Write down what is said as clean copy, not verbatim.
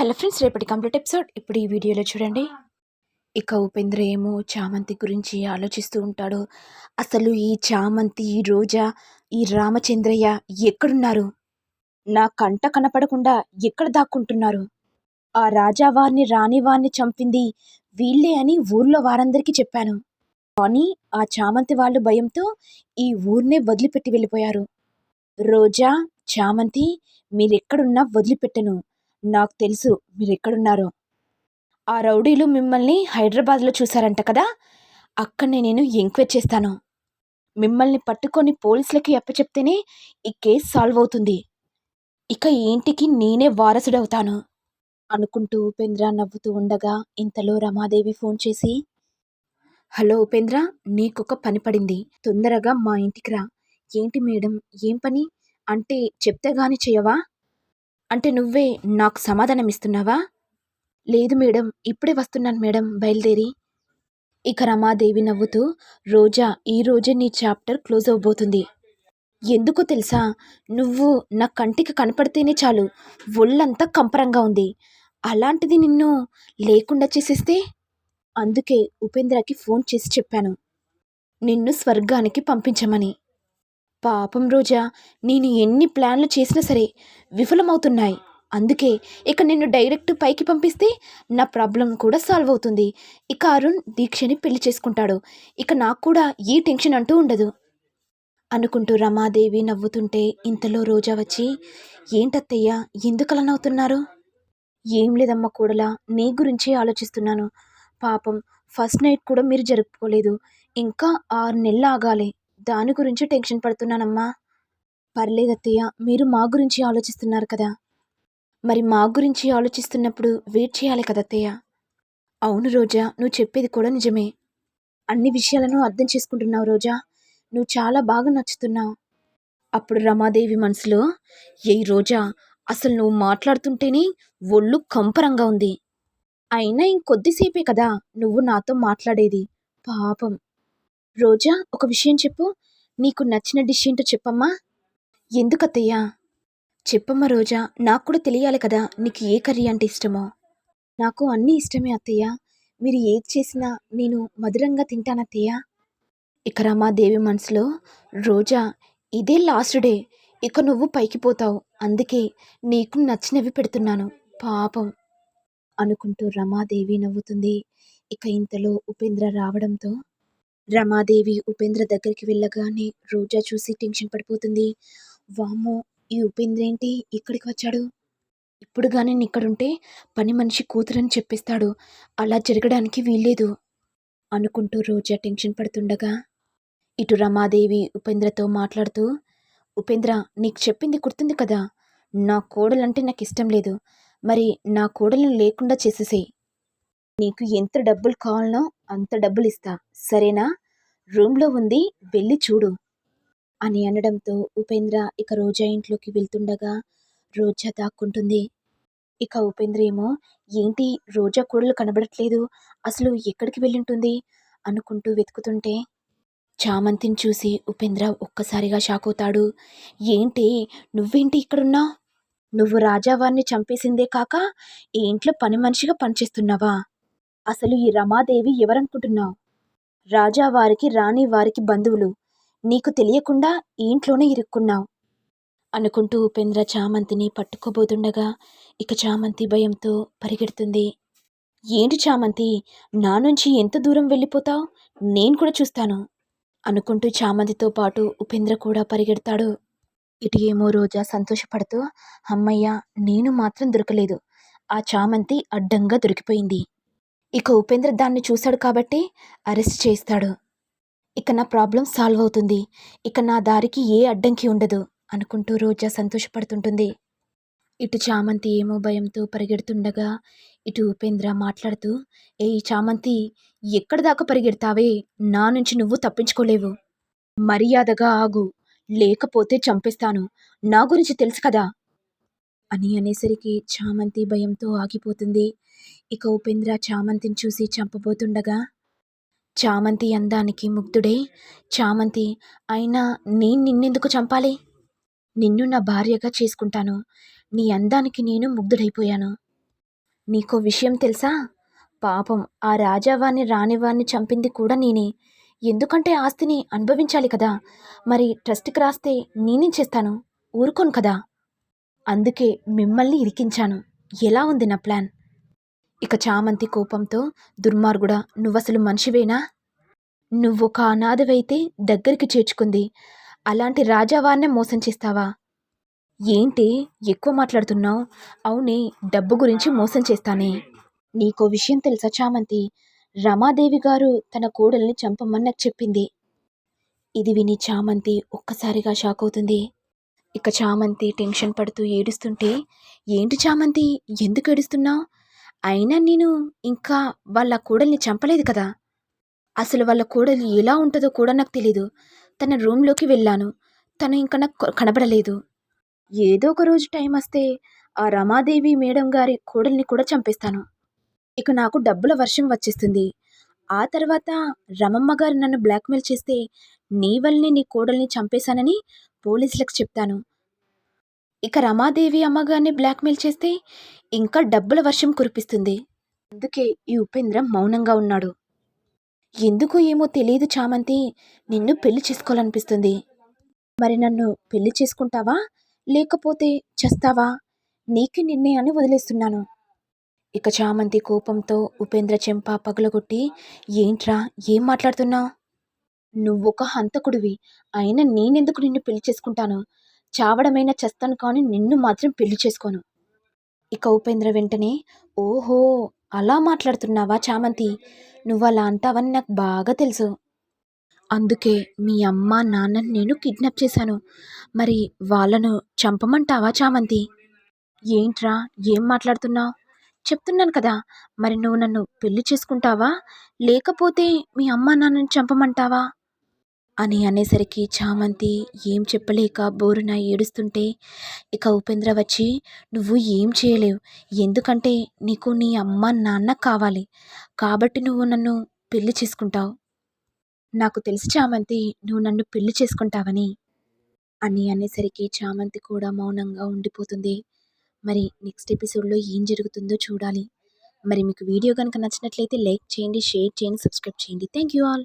Hello friends, రేపటి complete episode ఇప్పుడు ఈ వీడియోలో చూడండి. ఇక ఉపేంద్ర ఏమో చామంతి గురించి ఆలోచిస్తూ ఉంటాడు. అసలు ఈ చామంతి, ఈ రోజా, ఈ రామచంద్రయ్య ఎక్కడున్నారు? నా కంట కనపడకుండా ఎక్కడ దాక్కుంటున్నారు? ఆ రాజావారిని రాణివారిని చంపింది వీళ్ళే అని ఊర్లో వారందరికీ చెప్పాను. కానీ ఆ చామంతి వాళ్ళు భయంతో ఈ ఊర్నే వదిలిపెట్టి వెళ్ళిపోయారు. రోజా, చామంతి, మీరెక్కడున్నా వదిలిపెట్టను. నాకు తెలుసు మీరెక్కడున్నారో. ఆ రౌడీలు మిమ్మల్ని హైదరాబాద్‌లో చూసారంట కదా! అక్కడనే నేను ఎంక్వైరీ చేస్తాను. మిమ్మల్ని పట్టుకొని పోలీసులకి అప్పచెప్తేనే ఈ కేస్ సాల్వ్ అవుతుంది. ఇక ఈ ఇంటికి నేనే వారసుడవుతాను అనుకుంటూ ఉపేంద్ర నవ్వుతూ ఉండగా ఇంతలో రమాదేవి ఫోన్ చేసి, హలో ఉపేంద్ర, నీకొక పని పడింది. తొందరగా మా ఇంటికి రా. ఏంటి మేడం, ఏం పని? అంటే చెప్తే గాని చెయ్యవా? అంటే నువ్వే నాకు సమాధానం ఇస్తున్నావా? లేదు మేడం, ఇప్పుడే వస్తున్నాను మేడం బయలుదేరి. ఇక రమాదేవి నవ్వుతూ, రోజా, ఈ రోజే నీ చాప్టర్ క్లోజ్ అవబోతుంది. ఎందుకో తెలుసా? నువ్వు నా కంటికి కనపడితేనే చాలు ఒళ్ళంతా కంపరంగా ఉంది. అలాంటిది నిన్ను లేకుండా చేసేస్తే? అందుకే ఉపేంద్రకి ఫోన్ చేసి చెప్పాను నిన్ను స్వర్గానికి పంపించమని. పాపం రోజా, నేను ఎన్ని ప్లాన్లు చేసినా సరే విఫలమవుతున్నాయి. అందుకే ఇక నిన్ను డైరెక్ట్ పైకి పంపిస్తే నా ప్రాబ్లం కూడా సాల్వ్ అవుతుంది. ఇక అరుణ్ దీక్షని పెళ్లి చేసుకుంటాడు. ఇక నాకు కూడా ఏ టెన్షన్ అంటూ ఉండదు అనుకుంటూ రమాదేవి నవ్వుతుంటే ఇంతలో రోజా వచ్చి, ఏంటత్తయ్య, ఎందుకలా నవ్వుతున్నారు? ఏం లేదమ్మా కూడలా, నీ గురించే ఆలోచిస్తున్నాను. పాపం ఫస్ట్ నైట్ కూడా మీరు జరుపుకోలేదు. ఇంకా 6 నెలలు ఆగాలి. దాని గురించి టెన్షన్ పడుతున్నానమ్మా. పర్లేదత్తయ్య, మీరు మా గురించి ఆలోచిస్తున్నారు కదా! మరి మా గురించి ఆలోచిస్తున్నప్పుడు వెయిట్ చేయాలి కదత్తయ్య. అవును రోజా, నువ్వు చెప్పేది కూడా నిజమే. అన్ని విషయాలను అర్థం చేసుకుంటున్నావు రోజా. నువ్వు చాలా బాగా నచ్చుతున్నావు. అప్పుడు రమాదేవి మనసులో, ఏయ్ రోజా, అసలు నువ్వు మాట్లాడుతుంటేనే ఒళ్ళు కంపరంగా ఉంది. అయినా ఇంకొద్దిసేపే కదా నువ్వు నాతో మాట్లాడేది. పాపం. రోజా, ఒక విషయం చెప్పు. నీకు నచ్చిన డిష్ ఏంటో చెప్పమ్మా. ఎందుకత్తయ్యా? చెప్పమ్మా రోజా, నాకు కూడా తెలియాలి కదా నీకు ఏ కర్రీ అంటే ఇష్టమో. నాకు అన్నీ ఇష్టమే అత్తయ్య. మీరు ఏది చేసినా నేను మధురంగా తింటానత్తయ్య. ఇక రమాదేవి మనసులో, రోజా, ఇదే లాస్ట్ డే. ఇక నువ్వు పైకి పోతావు. అందుకే నీకు నచ్చినవి పెడుతున్నాను. పాపం అనుకుంటూ రమాదేవి నవ్వుతుంది. ఇక ఇంతలో ఉపేంద్ర రావడంతో రమాదేవి ఉపేంద్ర దగ్గరికి వెళ్ళగానే రోజా చూసి టెన్షన్ పడిపోతుంది. వామ్మో, ఈ ఉపేంద్ర ఏంటి ఇక్కడికి వచ్చాడు? ఇప్పుడు గాని నేనిక్కడుంటే పని మనిషి కూతురని చెప్పేస్తాడు. అలా జరగడానికి వీల్లేదు అనుకుంటూ రోజా టెన్షన్ పడుతుండగా ఇటు రమాదేవి ఉపేంద్రతో మాట్లాడుతూ, ఉపేంద్ర, నీకు చెప్పింది గుర్తుంది కదా! నా కోడలంటే నాకిష్టం లేదు. మరి నా కోడల్ని లేకుండా చేసేసేయ్. నీకు ఎంత డబ్బులు కావాలనో అంత డబ్బులిస్తా. సరేనా? రూమ్‌లో ఉంది, వెళ్ళి చూడు అని అనడంతో ఉపేంద్ర ఇక రోజా ఇంట్లోకి వెళ్తుండగా రోజా దాక్కుంటుంది. ఇక ఉపేంద్ర ఏమో, ఏంటి రోజా కోడలు కనబడట్లేదు, అసలు ఎక్కడికి వెళ్ళుంటుంది అనుకుంటూ వెతుకుతుంటే చామంతిని చూసి ఉపేంద్ర ఒక్కసారిగా షాకవుతాడు. ఏంటి, నువ్వేంటి ఇక్కడున్నావు? నువ్వు రాజావారిని చంపేసిందే కాక ఈ ఇంట్లో పని మనిషిగా పనిచేస్తున్నావా? అసలు ఈ రమాదేవి ఎవరనుకుంటున్నావు? రాజావారికి రాణి వారికి బంధువులు. నీకు తెలియకుండా ఈ ఇంట్లోనే ఇరుక్కున్నావు అనుకుంటూ ఉపేంద్ర చామంతిని పట్టుకోబోతుండగా ఇక చామంతి భయంతో పరిగెడుతుంది. ఏంటి చామంతి, నా నుంచి ఎంత దూరం వెళ్ళిపోతావు? నేను కూడా చూస్తాను అనుకుంటూ చామంతితో పాటు ఉపేంద్ర కూడా పరిగెడతాడు. ఇటు ఏమో రోజా సంతోషపడుతూ, అమ్మయ్య, నేను మాత్రం దొరకలేదు. ఆ చామంతి అడ్డంగా దొరికిపోయింది. ఇక ఉపేంద్ర దాన్ని చూశాడు కాబట్టి అరెస్ట్ చేస్తాడు. ఇక నా ప్రాబ్లం సాల్వ్ అవుతుంది. ఇక నా దారికి ఏ అడ్డంకి ఉండదు అనుకుంటూ రోజా సంతోషపడుతుంటుంది. ఇటు చామంతి ఏమో భయంతో పరిగెడుతుండగా ఇటు ఉపేంద్ర మాట్లాడుతూ, ఏయ్ చామంతి, ఎక్కడి దాకా పరిగెడతావే? నా నుంచి నువ్వు తప్పించుకోలేవు. మర్యాదగా ఆగు, లేకపోతే చంపేస్తాను. నా గురించి తెలుసు కదా అని అనేసరికి చామంతి భయంతో ఆగిపోతుంది. ఇక ఉపేంద్ర చామంతిని చూసి చంపబోతుండగా చామంతి అందానికి ముగ్ధుడై, చామంతి, అయినా నేను నిన్నెందుకు చంపాలి? నిన్ను నా భార్యగా చేసుకుంటాను. నీ అందానికి నేను ముగ్ధుడైపోయాను నీకో విషయం తెలుసా? పాపం ఆ రాజావాణ్ణి, రాణివాణ్ణి చంపింది కూడా నేనే. ఎందుకంటే ఆస్తిని అనుభవించాలి కదా! మరి ట్రస్ట్‌కి రాస్తే నేనేం చేస్తాను? ఊరుకోను కదా! అందుకే మిమ్మల్ని ఇరికించాను. ఎలా ఉంది నా ప్లాన్? ఇక చామంతి కోపంతో, దుర్మార్గుడా! నువ్వసలు మనిషివేనా? నువ్వొక అనాథవైతే దగ్గరికి చేర్చుకుంది. అలాంటి రాజావాన్నే మోసం చేస్తావా? ఏంటి ఎక్కువ మాట్లాడుతున్నావు? అవునే, డబ్బు గురించి మోసం చేస్తానే. నీకో విషయం తెలుసా చామంతి? రమాదేవి గారు తన కోడల్ని చంపమని నాకు చెప్పింది. ఇది విని చామంతి ఒక్కసారిగా షాకవుతుంది. ఇక చామంతి టెన్షన్ పడుతూ ఏడుస్తుంటే, ఏంటి చామంతి ఎందుకు ఏడుస్తున్నావు? అయినా నేను ఇంకా వాళ్ళ కోడల్ని చంపలేదు కదా! అసలు వాళ్ళ కోడలు ఎలా ఉంటదో కూడా నాకు తెలీదు. తన రూమ్‌లోకి వెళ్ళాను. తను ఇంక నాకు కనబడలేదు. ఏదో ఒక రోజు టైమొస్తే ఆ రమాదేవి మేడం గారి కోడల్ని కూడా చంపేస్తాను. ఇక నాకు డబ్బుల వర్షం వచ్చేస్తుంది. ఆ తర్వాత రమమ్మ గారు నన్ను బ్లాక్‌మెయిల్ చేస్తే, నీ వల్లనే నీ కోడల్ని చంపేశానని పోలీసులకు చెప్తాను. ఇక రమాదేవి అమ్మగారిని బ్లాక్‌మెయిల్ చేస్తే, ఇంకా డబ్బుల వర్షం కురిపిస్తుంది. అందుకే ఈ ఉపేంద్ర మౌనంగా ఉన్నాడు. ఎందుకో ఏమో తెలీదు చామంతి, నిన్ను పెళ్లి చేసుకోవాలనిపిస్తుంది. మరి నన్ను పెళ్లి చేసుకుంటావా? లేకపోతే చస్తావా? నీకే నిర్ణయాన్ని వదిలేస్తున్నాను. ఇక చామంతి కోపంతో ఉపేంద్ర చెంప పగలగొట్టి, ఏంట్రా ఏం మాట్లాడుతున్నావు? నువ్వొక హంతకుడివి. అయినా నేనెందుకు నిన్ను పెళ్లి చేసుకుంటాను? చావడమైనా చస్తాను కానీ నిన్ను మాత్రం పెళ్లి చేసుకోను. ఇక ఉపేంద్ర వెంటనే, ఓహో! అలా మాట్లాడుతున్నావా చామంతి? నువ్వలా అంటావని నాకు బాగా తెలుసు. అందుకే మీ అమ్మ, నాన్నని నేను కిడ్నాప్ చేశాను. మరి వాళ్ళను చంపమంటావా చామంతి? ఏంట్రా ఏం మాట్లాడుతున్నావు? చెప్తున్నాను కదా! మరి నువ్వు నన్ను పెళ్లి చేసుకుంటావా? లేకపోతే మీ అమ్మా, నాన్నని చంపమంటావా? అని అనేసరికి చామంతి ఏం చెప్పలేక బోరున ఏడుస్తుంటే, ఇక ఉపేంద్ర వచ్చి, నువ్వు ఏం చేయలేవు. ఎందుకంటే నీకు నీ అమ్మ, నాన్న కావాలి. కాబట్టి నువ్వు నన్ను పెళ్లి చేసుకుంటావు. నాకు తెలుసు చామంతి, నువ్వు నన్ను పెళ్లి చేసుకుంటావని. అని అనేసరికి చామంతి కూడా మౌనంగా ఉండిపోతుంది. మరి నెక్స్ట్ ఎపిసోడ్‌లో ఏం జరుగుతుందో చూడాలి. మరి మీకు వీడియో గనుక నచ్చినట్లయితే లైక్ చేయండి, షేర్ చేయండి, సబ్స్క్రైబ్ చేయండి. Thank you all.